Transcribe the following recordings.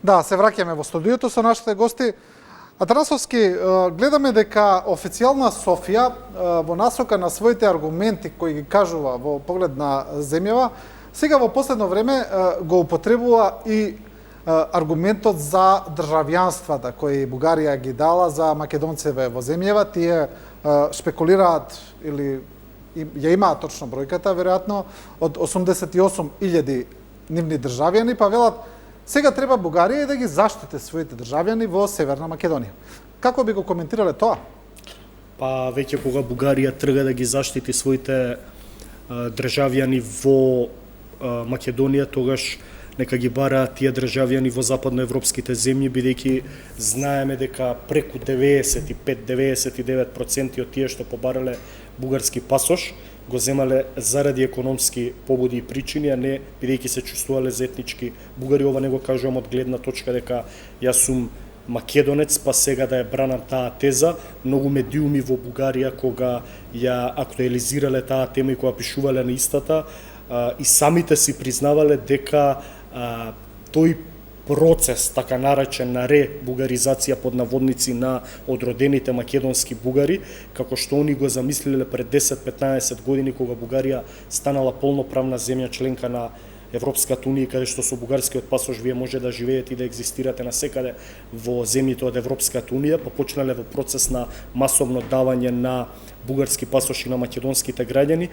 Да, се враќаме во студиото со нашите гости. Атанасовски, гледаме дека официјална Софија во насока на своите аргументи кои ги кажува во поглед на земјава, сега во последно време го употребува и аргументот за државјанствата кои Бугарија ги дала за македонцеве во земјава. Тие шпекулираат или ја имаат точно бројката, веројатно, од 88.000 нивни државјани, па велат сега треба Бугарија да ги заштити своите државјани во Северна Македонија. Како би го коментирале тоа? Па веќе кога Бугарија трга да ги заштити своите државјани во Македонија, тогаш нека ги бараат тие државјани во западноевропските земји, бидејќи знаеме дека преку 95-99% од тие што побарале бугарски пасош го земале заради економски побуди и причини, а не бидејќи се чувствувале за етнички бугари. Ова не го кажувам од гледна точка дека јас сум македонец, па сега да ја бранам таа теза. Многу медиуми во Бугарија кога ја актуализирале таа тема и кога пишувале на истата, и самите си признавале дека тој процес, така наречен на ребугаризација под наводници на одродените македонски бугари, како што они го замислиле пред 10-15 години кога Бугарија станала полноправна земја членка на Европската унија, каде што со бугарскиот пасош вие може да живеете и да екзистирате насекаде во земјите од Европската унија, па почнале во процес на масовно давање на бугарски пасоши на македонските граѓани.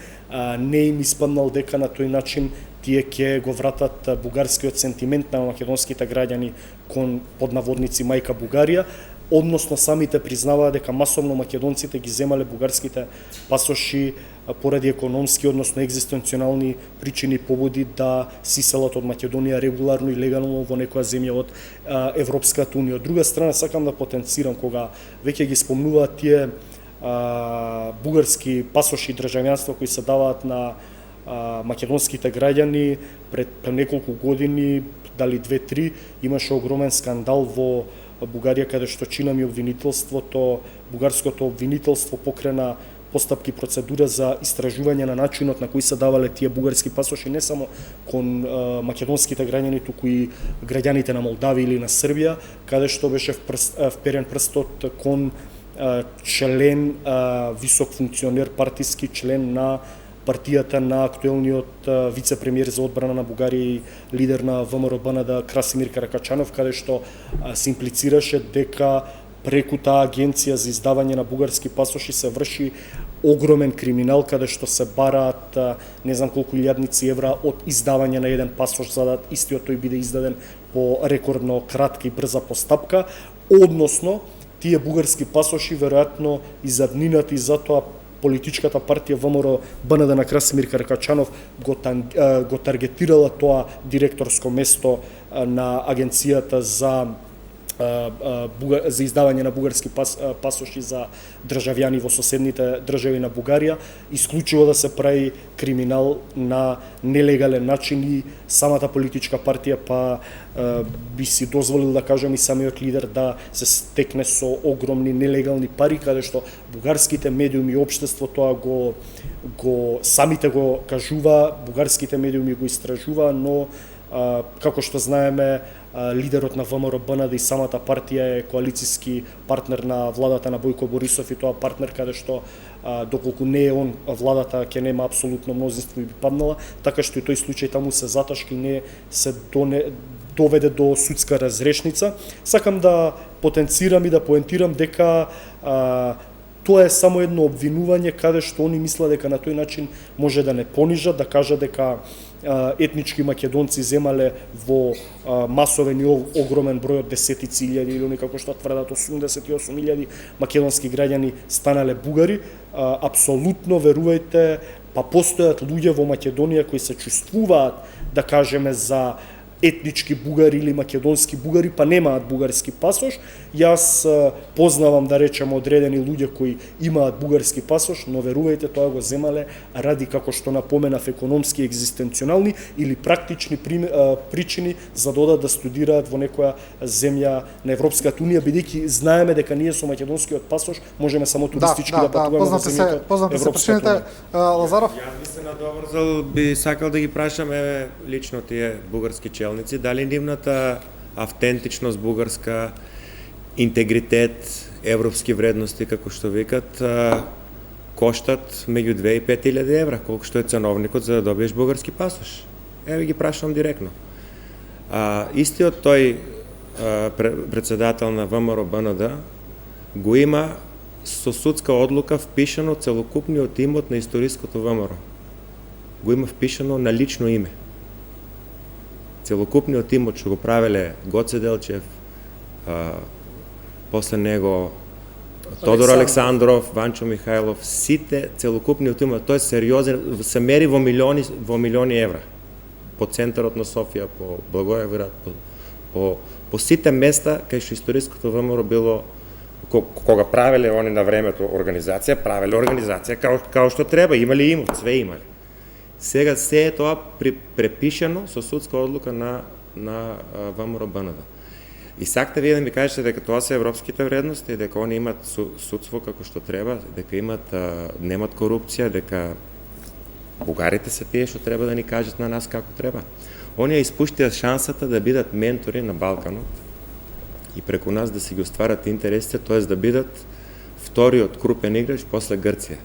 Не им испаднал дека на тој начин тие ќе го вратат бугарскиот сентимент на македонските граѓани кон под наводници мајка Бугарија, односно самите признаваа дека масовно македонците ги земале бугарските пасоши поради економски, односно екзистенционални причини и побуди да се иселат од Македонија регуларно и легално во некоја земја од Европската унија. Од друга страна, сакам да потенцирам кога веќе ги спомнуваат тие бугарски пасоши и државјанства кои се даваат на македонските граѓани пред неколку години, дали 2-3, имаше огромен скандал во Бугарија каде што чинам и обвинителството, бугарското обвинителство покрена постапки процедура за истражување на начинот на кој се давале тие бугарски пасоши не само кон македонските граѓани, туку и граѓаните на Молдавија или на Србија, каде што беше вперен прстот кон член, висок функционер партиски, член на партијата на актуелниот вице-премиер за одбрана на Бугарија и лидер на ВМРО-БНД Красимир Каракачанов, каде што се имплицираше дека преку таа агенција за издавање на бугарски пасоши се врши огромен криминал, каде што се бараат не знам колку илјадници евра од издавање на еден пасош за да истиот тој биде издаден по рекордно кратка и брза постапка, односно тие бугарски пасоши веројатно изаднината и затоа политичката партија ВМРО-БНД на Красимир Каракачанов го таргетирала тоа директорско место на агенцијата за издавање на бугарски пасоши за државјани во соседните држави на Бугарија, исклучиво да се прави криминал на нелегален начин и самата политичка партија па би си дозволил да кажам и самиот лидер да се стекне со огромни нелегални пари, каде што бугарските медиуми и општество тоа го самите го кажува, бугарските медиуми го истражува, но како што знаеме, лидерот на ВМРО-БНД и самата партија е коалициски партнер на владата на Бојко Борисов и тоа партнер каде што доколку не е он владата ќе нема апсолутно мнозинство и би паднала, така што и тој случај таму се заташки, не се доведе до судска разрешница. Сакам да потенцирам и да поентирам дека тоа е само едно обвинување каде што они мислат дека на тој начин може да не понижат, да кажат дека етнички македонци земале во масовен и огромен број од десетици илјади или како што тврдат 88.000 македонски граѓани станале бугари. Апсолутно верувајте, па постојат луѓе во Македонија кои се чувствуваат, да кажеме, за етнички бугари или македонски бугари, па немаат бугарски пасош. Јас познавам, да речем, одредени луѓе кои имаат бугарски пасош, но верувајте, тоа го земале ради, како што напоменав, економски, екзистенционални или практични причини за да одат да студираат во некоја земја на Европската унија, бидејќи знаеме дека ние со македонскиот пасош можеме само туристички да патуваме во земјите. Познате се причините. Лазаров? Јас би се надоврзал, би сакал да ги прашам лично тие бугарски челници, дали нивната автентичност бугарска, интегритет, европски вредности, како што викат, коштат меѓу 2 и 5 илјади евра, колку што е ценовникот за да добиеш бугарски пасош. Еве ги прашувам директно. Истиот тој председател на ВМРО БНД го има со судска одлука впишано целокупниот имот на историското ВМРО. Го има впишано на лично име. Целокупниот имот што го правеле Гоце Делчев, после него Тодор Александров, Ванчо Михајлов, сите целокупниот имот, тој е сериозен, се мери во милиони евра. По центарот на Софија, по Благоевград, по сите места кај што историското ВМРО било, кога правеле они на времето правеле организација као што треба, имали имот, све имали. Сега се е тоа препишено со судска одлука на ВМРО БНД. И сакате вие да ми кажете дека тоа се европските вредности, дека они имат судство како што треба, дека немат корупција, дека бугарите се тие што треба да ни кажат на нас како треба. Оние испуштија шансата да бидат ментори на Балканот и преку нас да си ги остварат интересите, тоест да бидат вториот крупен играч после Грција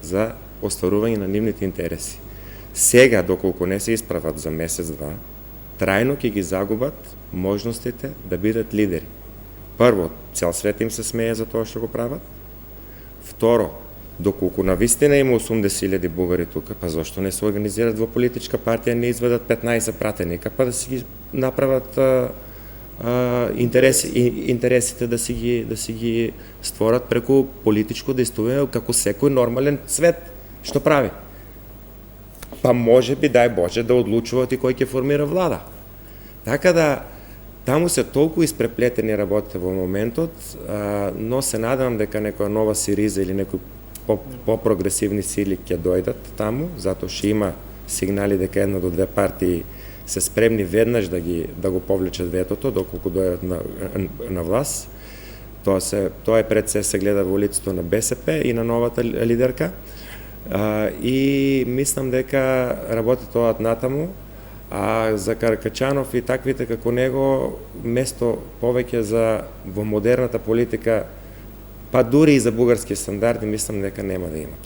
за остварување на нивните интереси. Сега, доколку не се исправат за месец-два, трајно ќе ги загубат можностите да бидат лидери. Прво, цел свет им се смее за тоа што го прават. Второ, доколку навистина има 80.000 бугари тука, па зошто не се организират во политичка партија, не изведат 15 пратеника, па да си ги направат интересите да си ги створат преку политичко действување како секој нормален свет што прави. Па може би, дај Боже, да одлучуваат и кој ќе формира влада. Така да, таму се толку испреплетени работите во моментот, но се надам дека некоја нова Сириза или некои по-прогресивни сили ќе дојдат таму, затоа што има сигнали дека 1 до 2 партии се спремни веднаш да го повлечат ветото, доколку дојдат на власт. Тоа е пред се гледа во лицето на БСП и на новата лидерка. И мислам дека работите тоа натаму, а за Каракачанов и таквите како него, место повеќе во модерната политика, па дури и за бугарски стандарди, мислам дека нема да има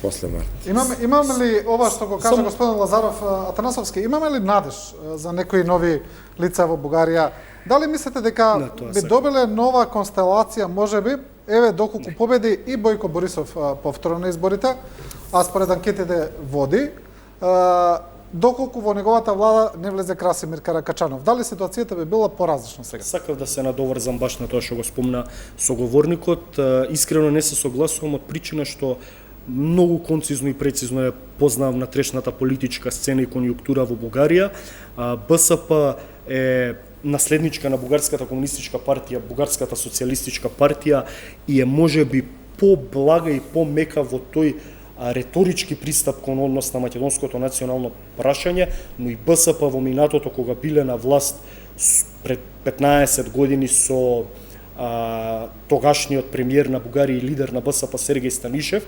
после март. Имаме ли ова што го кажа господин Лазаров Атанасовски, имаме ли надеж за некои нови лица во Бугарија? Дали мислите дека би добиле нова констелација, можеби, еве доколку победи и Бојко Борисов повторно на изборите, а според анкетите води, доколку во неговата влада не влезе Красимир Каракачанов. Дали ситуацијата би била поразлична сега? Сакав да се надоврзам баш на тоа што го спомна соговорникот. Искрено не се согласувам од причина што многу концизно и прецизно е познавам на трешната политичка сцена и конјунктура во Бугарија. БСП е наследничка на Бугарската комунистичка партија, Бугарската социјалистичка партија и е можеби поблага и помека во тој реторички пристап кон однос на македонското национално прашање, но и БСП во минатото кога биле на власт пред 15 години со тогашниот премиер на Бугарија и лидер на БСП Сергеј Станишев,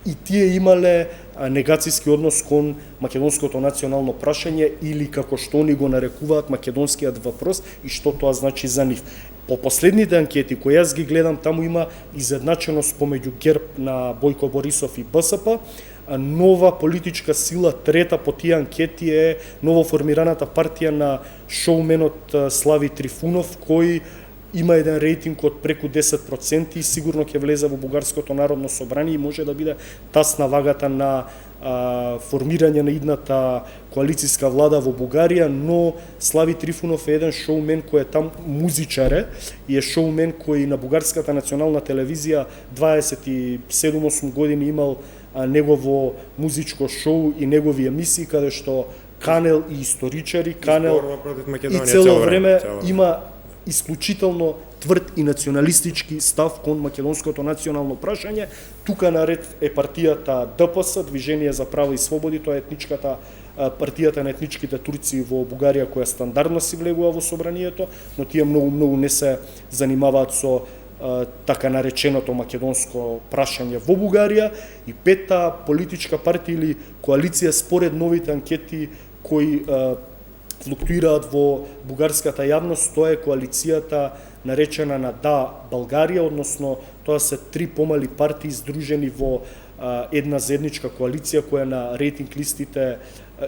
и тие имале негацијски однос кон македонското национално прашање или како што они го нарекуваат македонскиот вопрос и што тоа значи за нив. По последните анкети кои јас ги гледам, таму има изедначеност помеѓу ГЕРБ на Бојко Борисов и БСП. Нова политичка сила, трета по тие анкети е новоформираната партија на шоуменот Слави Трифунов, кој има еден рейтинг од преку 10% и сигурно ќе влезе во Бугарското народно собрание и може да биде тасна вагата на формирање на идната коалицијска влада во Бугарија, но Слави Трифунов е еден шоумен кој е там музичар и е шоумен кој на Бугарската национална телевизија 27-8 години имал негово музичко шоу и негови емисии каде што канел и историчари, канел и цело време има исклучително тврд и националистички став кон македонското национално прашање. Тука наред е партијата ДПС, Движение за права и слободи, тоа е партијата на етничките турци во Бугарија која стандардно си влегува во собранието, но тие многу не се занимаваат со така нареченото македонско прашање во Бугарија. И петта политичка партија или коалиција според новите анкети кои флуктуираат во бугарската јавност, тоа е коалицијата наречена на Да Българија, односно тоа се три помали партии здружени во една заедничка коалиција која на рейтинг листите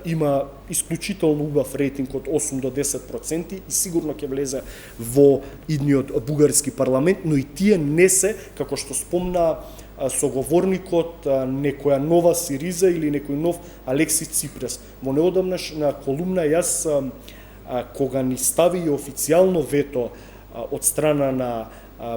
има исклучително убав рейтинг од 8 до 10% и сигурно ќе влезе во идниот бугарски парламент, но и тие не се, како што спомна соговорникот, некоја нова Сириза или некој нов Алексис Ципрас. Во неодамнаш на колумна јас, кога ни стави официјално вето од страна на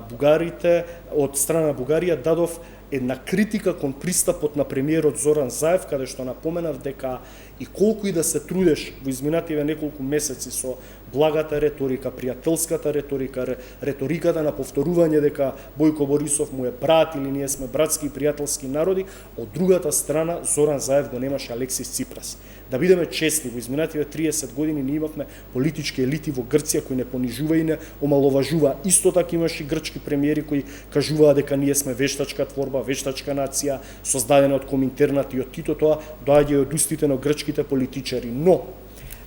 бугарите, од страна на Бугарија, дадов една критика кон пристапот на премиерот Зоран Заев, каде што напоменав дека и колку и да се трудеш во изминативе неколку месеци со благата реторика, пријателската реторика, реториката на повторување дека Бојко Борисов му е брат или ние сме братски и пријателски народи, од другата страна Зоран Заев го немаше Алексис Ципрас. Да бидеме честни, во изминативе 30 години ние имавме политички елити во Грција кои не понижува и не омаловажува. Исто така имаше грчки премиери кои кажуваа дека ние сме вештачка творба, вештачка нација, создадена од Коминтернат и од Тито, тоа доаѓа од устите на грчките политичари. Но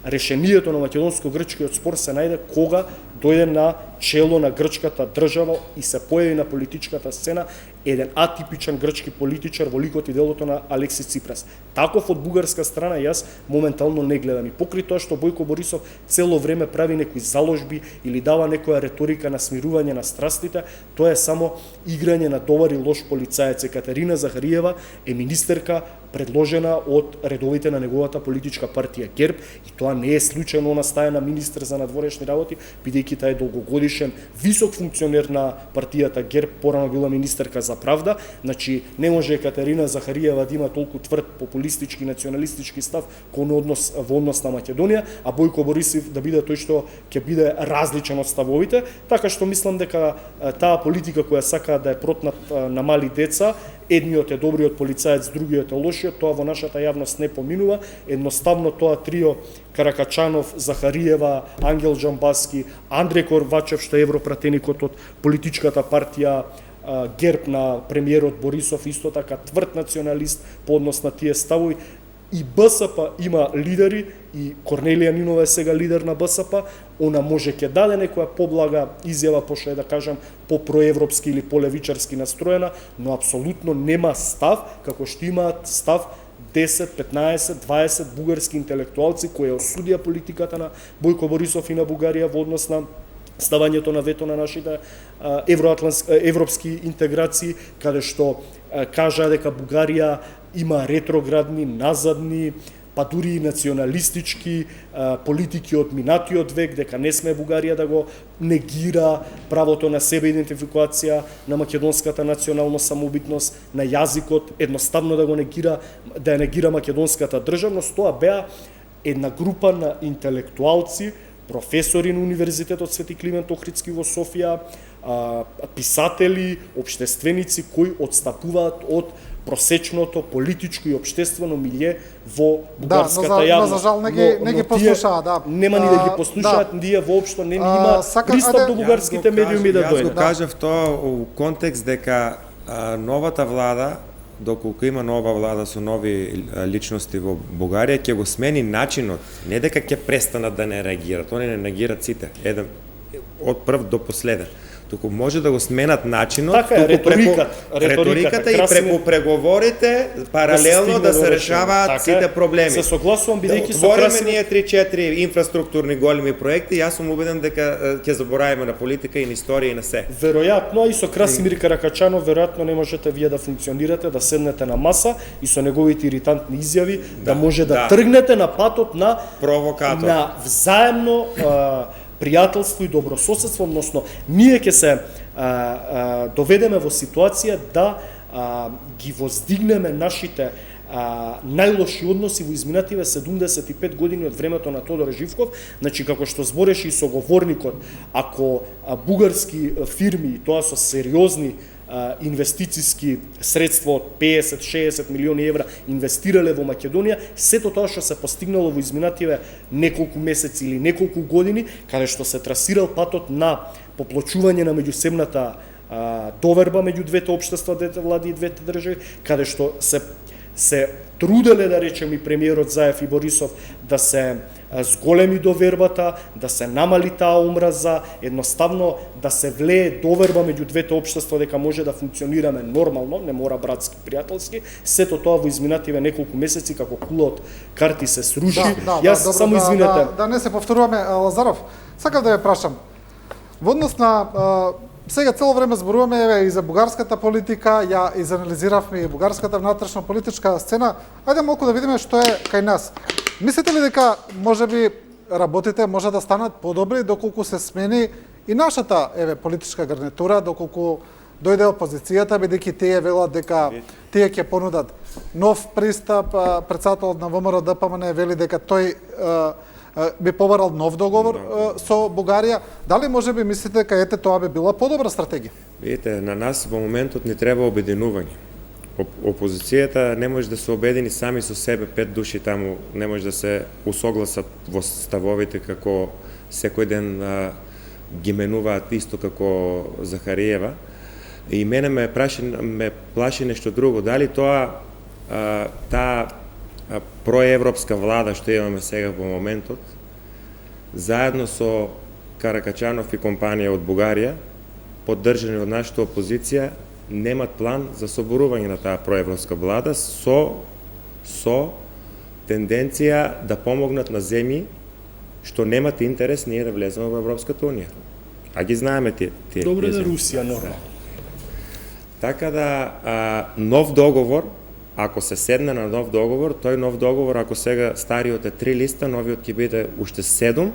решението на македонско-грчкиот спор се најде кога дојде на чело на грчката држава и се појави на политичката сцена еден атипичен грчки политичар во ликот и делото на Алексис Ципрас. Таков од бугарска страна јас моментално не гледам. И покри тоа што Бојко Борисов цело време прави некои заложби или дава некоја реторика на смирување на страстите, тоа е само играње на добар и лош полицаец. Екатерина Захариева е министерка предложена од редовите на неговата политичка партија ГЕРБ и тоа не е случајно, она стаја на министер за надворешни работи, бидејќи таа е долгогодишен висок функционер на партијата ГЕРБ, порано била министерка за правда. Значи не може Екатерина Захариева да има толку тврд популистички националистички став во однос на Македонија, а Бојко Борисов да биде тој што ќе биде различен од ставовите, така што мислам дека таа политика која сака да е протнат на мали деца, едниот е добриот полицаец, другиот е лошиот, тоа во нашата јавност не поминува. Едноставно тоа трио Каракачанов, Захариева, Ангел Джамбаски, Андреј Корвачев, што е европратеникот од политичката партија ГЕРБ на премиерот Борисов, исто така тврд националист по однос на тие ставови. И БСП има лидери, и Корнелија Нинова е сега лидер на БСП, она може ќе даде некоја поблага изјава, пошто е да кажам по-проевропски или по-левичарски настроена, но апсолутно нема став, како што имаат став 10, 15, 20 бугарски интелектуалци кои осудија политиката на Бојко Борисов и на Бугарија во однос на ставањето на вето на нашите европски интеграции, каде што кажа дека Бугарија има ретроградни, назадни, па дури и националистички политики од минатиот век, дека не сме Бугарија да го негира правото на себе идентификација, на македонската национална самобитност, на јазикот, едноставно да го негира, да ја негира македонската државност. Тоа беа една група на интелектуалци, професори на Универзитетот Свети Климент Охридски во Софија, писатели, општественици кои одстапуваат од просечното политичко и општествено милје во бугарската јавност. Да, за жал не ги послушаа, да. Нема ни да ги послушаат, ние воопшто не има пристап до бугарските медиуми да дојдат. Јас го кажав тоа у контекст дека новата влада, доколку има нова влада со нови личности во Бугарија, ќе го смени начинот, не дека ќе престанат да не реагираат, они не реагираат сите, еден од прв до последен. Туку може да го сменат начинот, така е, реториката и преку преговорите паралелно да се решаваат така сите проблеми. Се согласувам, бидејќи со Красимир ние 3-4 инфраструктурни големи проекти, јас сум убеден дека ќе заборавиме на политика и на историја и на се. Веројатно и со Красимир Каракачанов веројатно не можете вие да функционирате, да седнете на маса и со неговите иритантни изјави да може да тргнете на патот на провокатор, на взаемно пријателство и добрососедство, односно ние ќе се доведеме во ситуација да ги воздигнеме нашите најлоши односи во изминативе 75 години од времето на Тодор Живков. Значи, како што збореше и соговорникот, ако бугарски фирми, тоа со сериозни инвестициски средства од 50-60 милиони евра инвестирале во Македонија, сето тоа што се постигнало во изминативе неколку месеци или неколку години, каде што се трасирал патот на поплочување на меѓусебната доверба меѓу двете општества, двете влади и двете држави, каде што се се труделе, да речем, и премиерот Заев и Борисов да се зголеми довербата, да се намали таа омраза, едноставно да се влее доверба меѓу двете општества дека може да функционираме нормално, не мора братски, пријателски. Сето тоа во изминативе неколку месеци како кула од карти се сруши. Јас добро, само извинете. Да не се повторуваме, Лазаров. Сакам да ве прашам. Во однос на сега цело време зборуваме и за бугарската политика, ја изанализиравме и бугарската внатрешна политичка сцена. Ајде малку да видиме што е кај нас. Мислите ли дека можеби работите може да станат подобри доколку се смени и нашата политичка гарнитура, доколку дојде опозицијата, бидејќи тие велат дека тие ќе понудат нов пристап, претседателот на ВМРО ДПМН вели дека тој би побарал нов договор со Бугарија. Дали можеби мислите дека ете тоа би била подобра стратегија? Видите, на нас во моментот ни треба обединување. Опозицијата не може да се обедини сами со себе, 5 души таму не може да се усогласат во ставовите како секој ден ги менуваат исто како Захариева. И мене ме плаши нешто друго. Дали тоа таа проевропска влада што имаме сега во моментот, заедно со Каракачанов и компанија од Бугарија, поддржани од нашата опозиција, немат план за соборување на таа проевропска влада со тенденција да помогнат на земји што немат интерес ние да влеземе во Европската унија. А ги знаеме тие. Добре да Русија нормално. Така да нов договор, ако се седне на нов договор, тој нов договор, ако сега стариот е 3 листа, новиот ќе биде уште 7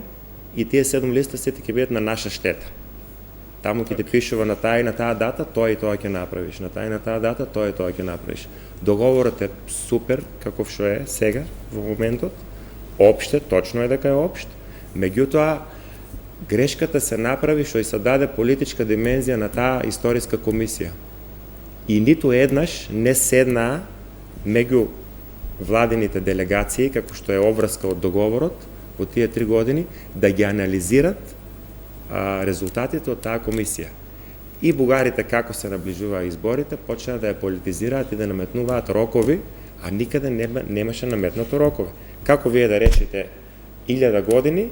и тие 7 листа сите ќе бидат на наша штета. Таму ќе ти пишува на таа и на таа дата, тоа и тоа ќе направиш. На таа и на таа дата, тоа и тоа ќе направиш. Договорот е супер, каков што е сега, во моментот. Опште, точно е дека е општ. Меѓутоа, грешката се направи што и се даде политичка димензија на таа историска комисија. И ниту еднаш не седнаа меѓу владините делегации, како што е обврска од договорот, во тие 3 години, да ги анализират резултатите од таа комисија. И бугарите, како се наближуваа изборите, почнаа да ја политизираат и да наметнуваат рокови, а никаде немаше наметнато рокови. Како вие да решите 1000 години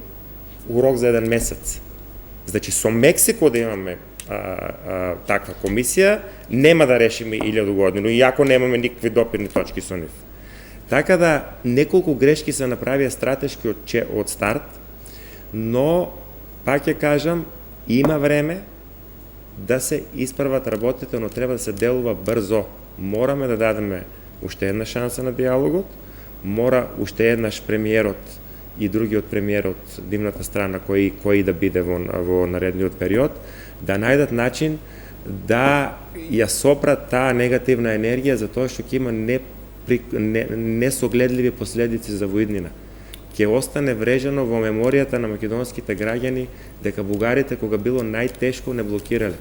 у рок за 1 месец? Значи, со Мексико да имаме таква комисија, нема да решиме 1000 години, иако немаме никакви допирни точки со нив. Така да, неколку грешки се направија стратешки од старт, но, пак ќе кажам, има време да се исправат работите, но треба да се делува брзо. Мораме да дадеме уште една шанса на диалогот, мора уште еднаш премиерот и другиот премиер од дивната страна кој да биде во наредниот период, да најдат начин да ја сопрат таа негативна енергија за тоа што ќе има несогледливи последици за воиднина. Ќе остане врежено во меморијата на македонските граѓани дека бугарите кога било најтешко не блокирале.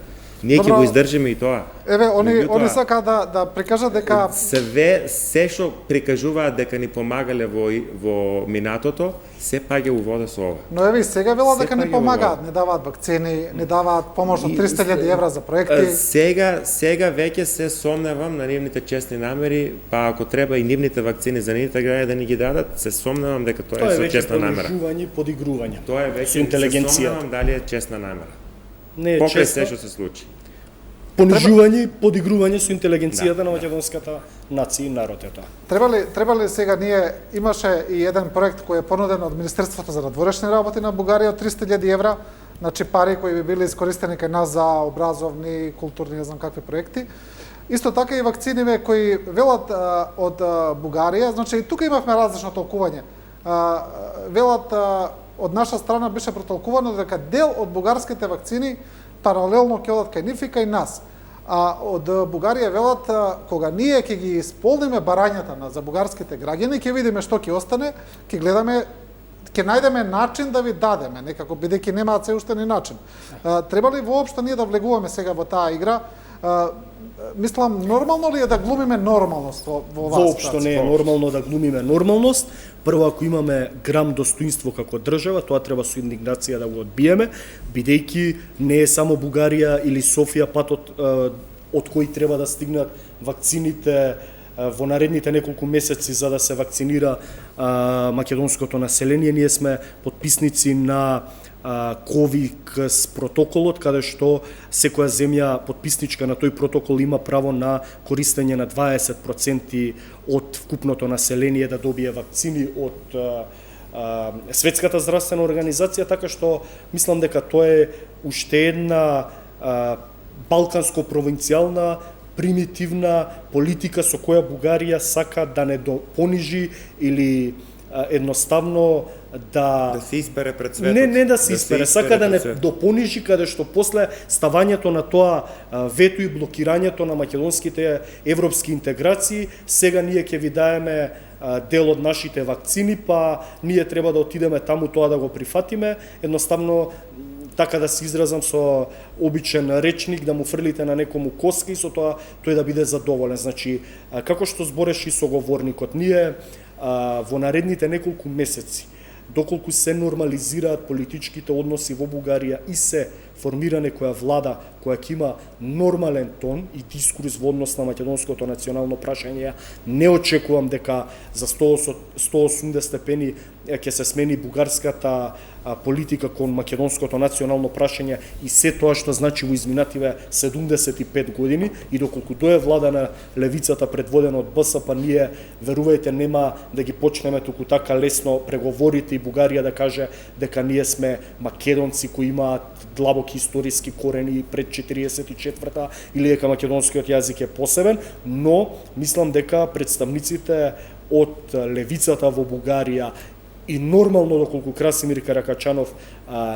Ние ќе го издржиме и тоа. Еве, они сака да прикажат дека се што прикажуваат дека ни помагале во минатото, се паѓа у вода со ова. Но еве и сега велат дека не помагаат, не даваат вакцини, не даваат помош од 300.000 евра за проекти. Сега веќе се сомневам на нивните честни намери, па ако треба и нивните вакцини за нивните граѓани да ни ги дадат, се сомневам дека тоа е со честна намера. Тоа е веќе подигрување. Тоа е веќе се сомневам дали е честна намера. Не е покрај честно. се што се случи. Понижување и подигрување со интелигенцијата на македонската нација и народ е тоа. Треба ли сега имаше и еден проект кој е понуден од Министерството за надворешни работи на Бугарија од 300.000 евра, значи пари кои би били искористени кај нас за образовни, културни, не знам какви проекти. Исто така и вакциниве кои велат од Бугарија, значи и тука имавме различно толкување. Велат од наша страна беше протолкувано дека дел од бугарските вакцини паралелно ќе одат кај нив и кај нас. А од Бугарија велат кога ние ќе ги исполниме барањата за бугарските граѓани, ќе видиме што ќе остане, ќе гледаме, ќе најдеме начин да ви дадеме, некако бидејќи немаат се уште ни начин. Треба ли воопшто ние да влегуваме сега во таа игра? Мислам, нормално ли е да глумиме нормалност во оваа ситуација? Воопшто не е нормално да глумиме нормалност. Прво, ако имаме грам достоинство како држава, тоа треба со индигнација да го одбиеме, бидејќи не е само Бугарија или Софија патот од кој треба да стигнат вакцините во наредните неколку месеци за да се вакцинира македонското население. Ние сме потписници на ковикс протоколот, каде што секоја земја потписничка на тој протокол има право на користење на 20% од вкупното население да добие вакцини од Светската здравствена организација, така што мислам дека тоа е уште една балканско-провинцијална примитивна политика со која Бугарија сака да не понижи или едноставно да се испере пред светот. Не да се испере, сака да не допонижи, каде што после ставањето на тоа вето и блокирањето на македонските европски интеграции, сега ние ќе ви даеме дел од нашите вакцини, па ние треба да отидеме таму тоа да го прифатиме. Едноставно, така да се изразам со обичен речник, да му фрлите на некому коска и со тоа тој да биде задоволен. Значи, како што збореше и соговорникот, ние во наредните неколку месеци, доколку се нормализираат политичките односи во Бугарија и се формира некоја влада која ќе има нормален тон и дискурс во однос на македонското национално прашање, не очекувам дека за 180 степени ќе се смени бугарската политика кон македонското национално прашање и се тоа што значи во изминативе 75 години, и доколку дое влада на левицата предводена од БСП, ние, верувајте, нема да ги почнеме туку така лесно преговорите и Бугарија да каже дека ние сме македонци кои имаат длабоки историски корени пред 44-та или дека македонскиот јазик е посебен, но мислам дека представниците од левицата во Бугарија и нормално доколку Красимир Каракачанов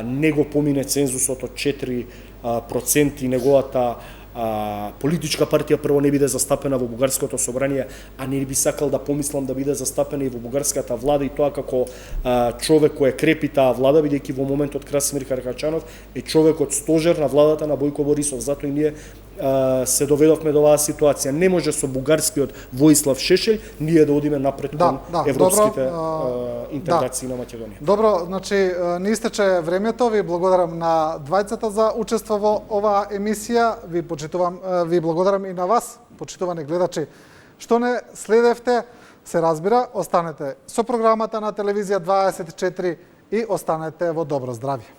не го помине цензусот од 4% и неговата политичка партија прво не биде застапена во бугарското собрание, а не би сакал да помислам да биде застапена и во бугарската влада, и тоа како човек кој крепи таа влада, бидејќи во моментот Красимир Каракачанов е човек од стожер на владата на Бојко Борисов. Затоа и ние се доведовме до оваа ситуација. Не може со бугарскиот Воислав Шешелј ние да одиме напред кон европските интеграции на Македонија. Добро, значи не истече времето. Ви благодарам на двајцата за учество во оваа емисија. Ви благодарам и на вас, почитувани гледачи, што не следевте. Се разбира, останете со програмата на телевизија 24 и останете во добро здравје.